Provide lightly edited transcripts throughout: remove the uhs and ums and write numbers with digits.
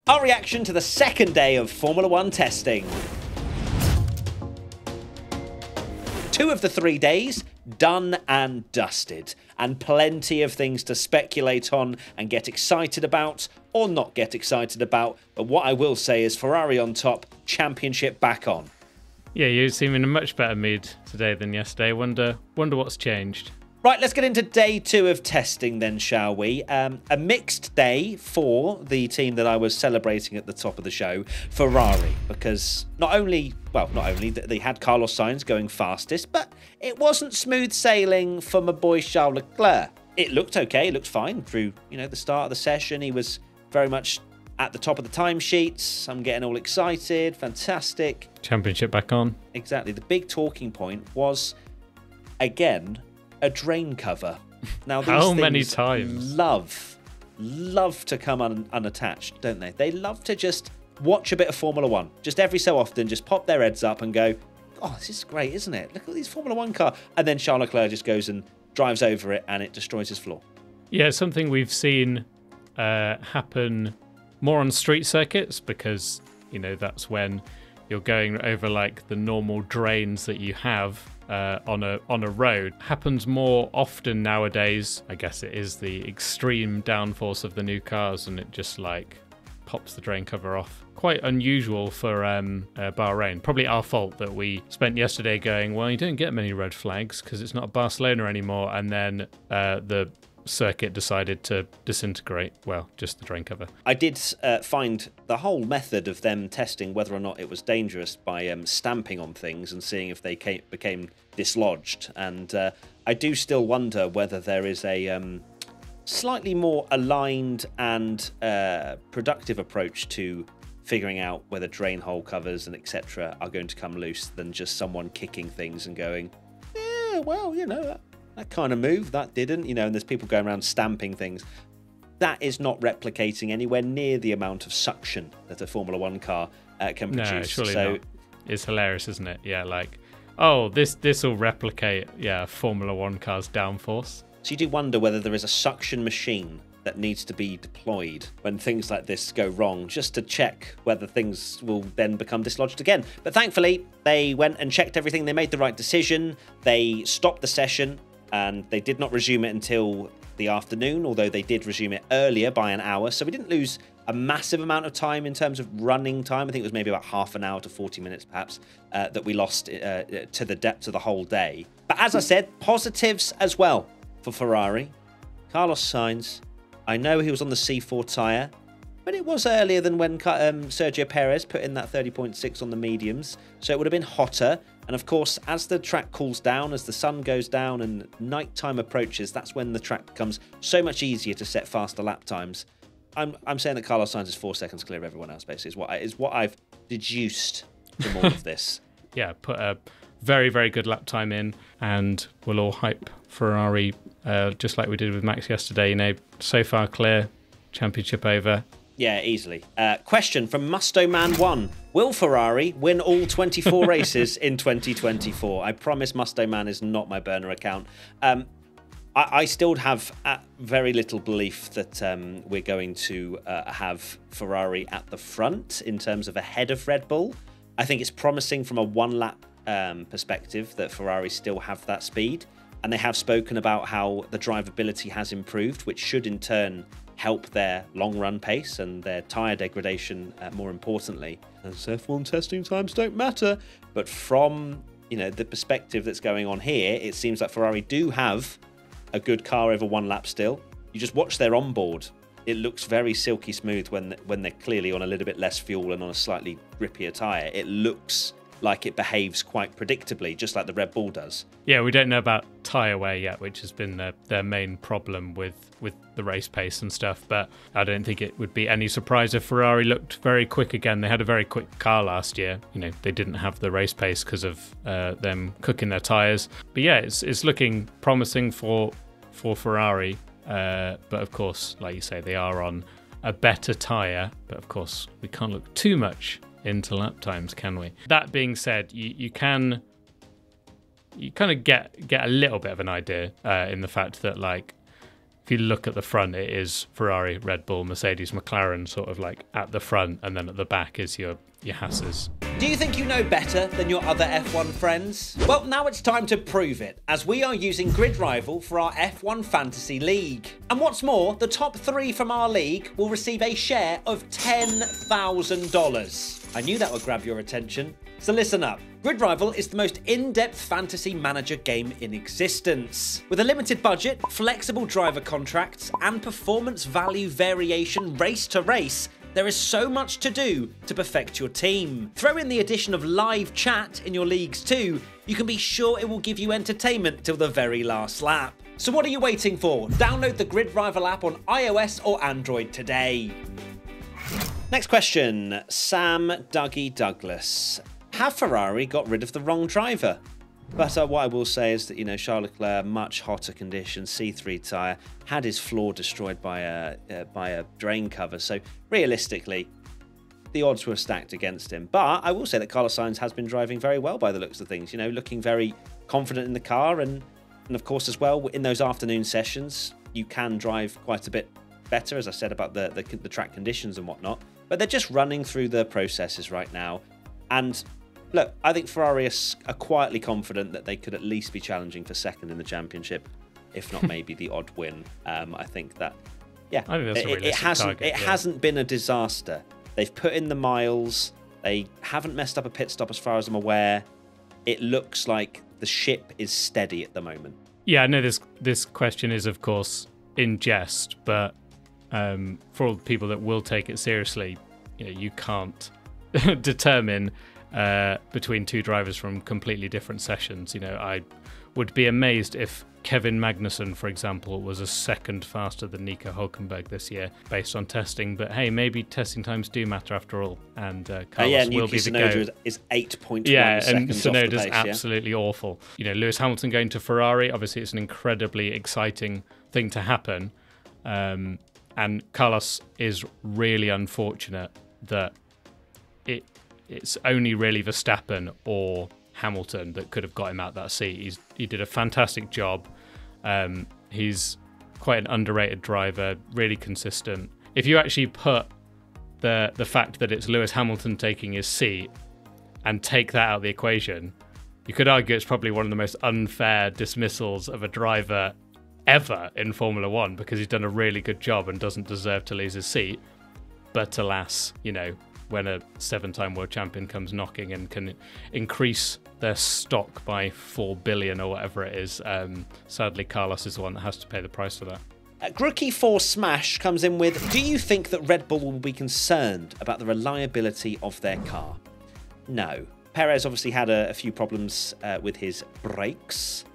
Our reaction to the second day of Formula One testing. 2 of the 3 days done and dusted, and plenty of things to speculate on and get excited about or not get excited about. But what I will say is Ferrari on top, championship back on. Yeah, you seem in a much better mood today than yesterday. Wonder what's changed. Right, let's get into day 2 of testing then, shall we? A mixed day for the team that I was celebrating at the top of the show, Ferrari, because not only they had Carlos Sainz going fastest, but it wasn't smooth sailing for my boy Charles Leclerc. It looked okay, it looked fine through, the start of the session. He was very much at the top of the timesheets. I'm getting all excited, fantastic. Championship back on. Exactly. The big talking point was, again, a drain cover. Now, these how many times? Love to come unattached, don't they? They love to just watch a bit of Formula One. Just every so often, just pop their heads up and go, "Oh, this is great, isn't it? Look at these Formula One car." And then Charles Leclerc just goes and drives over it, and it destroys his floor. Yeah, something we've seen happen more on street circuits, because that's when you're going over like the normal drains that you have on a road. Happens more often nowadays. I guess it is the extreme downforce of the new cars, and it just like pops the drain cover off. Quite unusual for Bahrain. Probably our fault that we spent yesterday going, well, you don't get many red flags because it's not Barcelona anymore, and then the circuit decided to disintegrate, just the drain cover. I did find the whole method of them testing whether or not it was dangerous by stamping on things and seeing if they became dislodged, and I do still wonder whether there is a slightly more aligned and productive approach to figuring out whether drain hole covers and etc. are going to come loose than just someone kicking things and going, that kind of move, that didn't, and there's people going around stamping things. That is not replicating anywhere near the amount of suction that a Formula One car can produce. No, surely not. It's hilarious, isn't it? Yeah, like, oh, this will replicate, Formula One car's downforce. So you do wonder whether there is a suction machine that needs to be deployed when things like this go wrong, just to check whether things will then become dislodged again. But thankfully, they went and checked everything. They made the right decision. They stopped the session, and they did not resume it until the afternoon, although they did resume it earlier by an hour. So we didn't lose a massive amount of time in terms of running time. I think it was maybe about half an hour to 40 minutes, perhaps, that we lost to the depth of the whole day. But as I said, positives as well for Ferrari. Carlos Sainz, I know he was on the C4 tyre, but it was earlier than when Sergio Perez put in that 30.6 on the mediums, so it would have been hotter. And of course, as the track cools down, as the sun goes down and nighttime approaches, that's when the track becomes so much easier to set faster lap times. I'm saying that Carlos Sainz is 4 seconds clear of everyone else, basically, is what I've deduced from all of this. Yeah, put a very, very good lap time in, and we'll all hype Ferrari, just like we did with Max yesterday. So far clear, championship over. Yeah, easily. Question from Musto Man 1. Will Ferrari win all 24 races in 2024? I promise Musto Man is not my burner account. I still have very little belief that we're going to have Ferrari at the front in terms of ahead of Red Bull. I think it's promising from a one-lap perspective that Ferrari still have that speed. And they have spoken about how the drivability has improved, which should in turn help their long-run pace and their tyre degradation, more importantly. As F1 testing times don't matter. But from the perspective that's going on here, it seems like Ferrari do have a good car over one lap still. You just watch their onboard. It looks very silky smooth when they're clearly on a little bit less fuel and on a slightly grippier tyre. It looks like it behaves quite predictably, just like the Red Bull does. Yeah, we don't know about tyre wear yet, which has been their main problem with the race pace and stuff, but I don't think it would be any surprise if Ferrari looked very quick again. They had a very quick car last year. They didn't have the race pace because of them cooking their tyres. But yeah, it's looking promising for Ferrari, but of course, like you say, they are on a better tyre, but of course, we can't look too much into lap times, can we? That being said, you kind of get a little bit of an idea in the fact that like if you look at the front, it is Ferrari, Red Bull, Mercedes, McLaren, sort of like at the front, and then at the back is your Haas's. Do you think you know better than your other F1 friends? Well, now it's time to prove it, as we are using Grid Rival for our F1 Fantasy League. And what's more, the top 3 from our league will receive a share of $10,000. I knew that would grab your attention. So listen up. Grid Rival is the most in-depth fantasy manager game in existence. With a limited budget, flexible driver contracts, and performance value variation race to race, there is so much to do to perfect your team. Throw in the addition of live chat in your leagues too. You can be sure it will give you entertainment till the very last lap. So what are you waiting for? Download the Grid Rival app on iOS or Android today. Next question, Sam Dougie Douglas. Have Ferrari got rid of the wrong driver? But what I will say is that, you know, Charles Leclerc, much hotter conditions, C3 tyre, had his floor destroyed by a drain cover. So realistically, the odds were stacked against him. But I will say that Carlos Sainz has been driving very well by the looks of things, you know, looking very confident in the car. And of course, as well, in those afternoon sessions, you can drive quite a bit better, as I said, about the track conditions and whatnot. But they're just running through the processes right now. And look, I think Ferrari are quietly confident that they could at least be challenging for second in the championship, if not maybe the odd win. I think that, yeah, I think that's a realistic target, it hasn't been a disaster. They've put in the miles. They haven't messed up a pit stop as far as I'm aware. It looks like the ship is steady at the moment. Yeah, I know this question is, of course, in jest, but for all the people that will take it seriously, you know, you can't determine between two drivers from completely different sessions. You know, I would be amazed if Kevin Magnussen, for example, was a second faster than Nico Hülkenberg this year based on testing. But hey, maybe testing times do matter after all. And Carlos will be the go. Is 8.1 and seconds off the Tsunoda's pace, absolutely awful. You know, Lewis Hamilton going to Ferrari, obviously it's an incredibly exciting thing to happen. And Carlos is really unfortunate that it's only really Verstappen or Hamilton that could have got him out that seat. He did a fantastic job. He's quite an underrated driver, really consistent. If you actually put the fact that it's Lewis Hamilton taking his seat and take that out of the equation, you could argue it's probably one of the most unfair dismissals of a driver ever in Formula One, because he's done a really good job and doesn't deserve to lose his seat. But alas, you know, when a 7-time world champion comes knocking and can increase their stock by 4 billion or whatever it is, sadly Carlos is the one that has to pay the price for that. Grookie4 Smash comes in with, do you think that Red Bull will be concerned about the reliability of their car? No. Perez obviously had a few problems with his brakes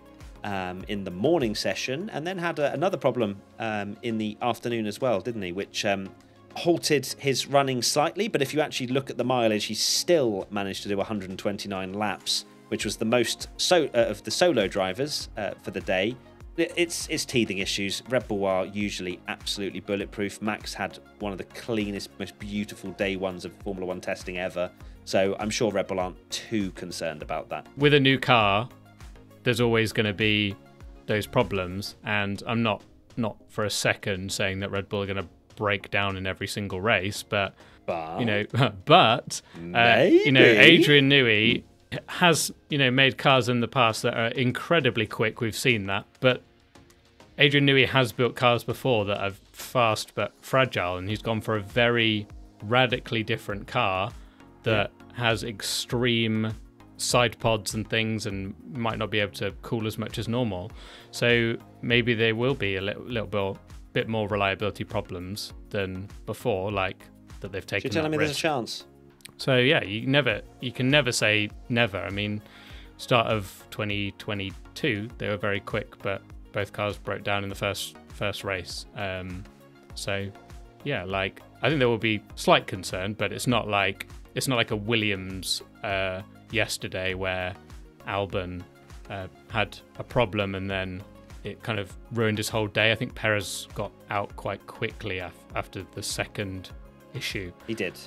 in the morning session, and then had another problem in the afternoon as well, didn't he? Which halted his running slightly, but if you actually look at the mileage, he still managed to do 129 laps, which was the most of the solo drivers for the day. It's teething issues. Red Bull are usually absolutely bulletproof. Max had one of the cleanest, most beautiful day ones of Formula One testing ever, so I'm sure Red Bull aren't too concerned about that. With a new car, there's always going to be those problems, and I'm not for a second saying that Red Bull are going to break down in every single race, but you know, you know, Adrian Newey has, you know, made cars in the past that are incredibly quick. We've seen that, but Adrian Newey has built cars before that are fast but fragile, and he's gone for a very radically different car that has extreme side pods and things and might not be able to cool as much as normal. So maybe there will be a little bit more reliability problems than before, like that they've taken. You're telling me risk. There's a chance? So yeah, you can never say never. I mean, start of 2022 they were very quick, but both cars broke down in the first race. So yeah, like I think there will be slight concern, but it's not like a Williams yesterday where Albon had a problem and then it kind of ruined his whole day. I think Perez got out quite quickly after the second issue. He did.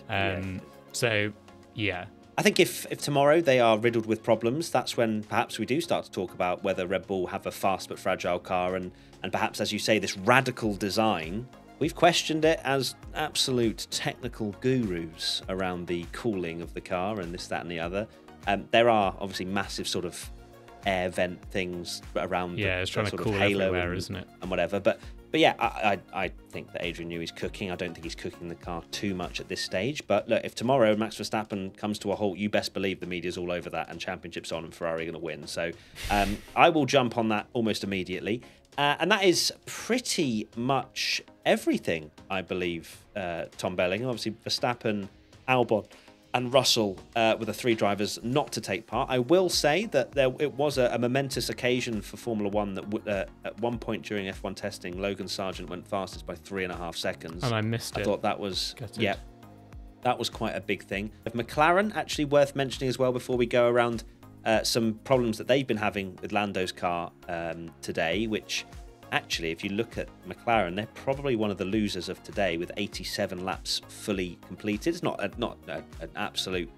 So, yeah, I think if tomorrow they are riddled with problems, that's when perhaps we do start to talk about whether Red Bull have a fast but fragile car, and perhaps, as you say, this radical design. We've questioned it as absolute technical gurus around the cooling of the car and this, that, and the other. There are obviously massive sort of air vent things around it's trying the to sort cool of halo everywhere, isn't it? And whatever. But yeah, I think that Adrian Newey's cooking. I don't think he's cooking the car too much at this stage. But look, if tomorrow Max Verstappen comes to a halt, you best believe the media's all over that and championship's on and Ferrari are going to win. So I will jump on that almost immediately. And that is pretty much everything, I believe, Tom Belling. Obviously, Verstappen, Albon and Russell were the 3 drivers not to take part. I will say that it was a momentous occasion for Formula One that at one point during F1 testing, Logan Sargent went fastest by 3.5 seconds. And I missed it. I thought that was, that was quite a big thing. McLaren, actually worth mentioning as well before we go around some problems that they've been having with Lando's car today, which actually, if you look at McLaren, they're probably one of the losers of today with 87 laps fully completed. It's not an absolute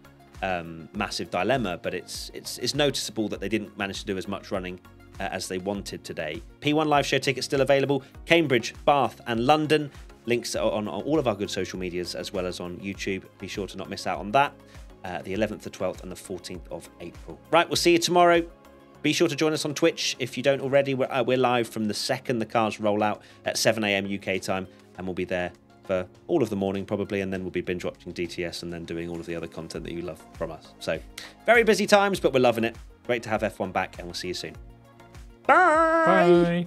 massive dilemma, but it's noticeable that they didn't manage to do as much running as they wanted today. P1 live show tickets still available. Cambridge, Bath and London. Links are on all of our good social medias as well as on YouTube. Be sure to not miss out on that. The 11th, the 12th and the 14th of April. Right, we'll see you tomorrow. Be sure to join us on Twitch if you don't already. We're live from the second the cars roll out at 7 a.m. UK time, and we'll be there for all of the morning probably, and then we'll be binge watching DTS and then doing all of the other content that you love from us. So very busy times, but we're loving it. Great to have F1 back, and we'll see you soon. Bye! Bye!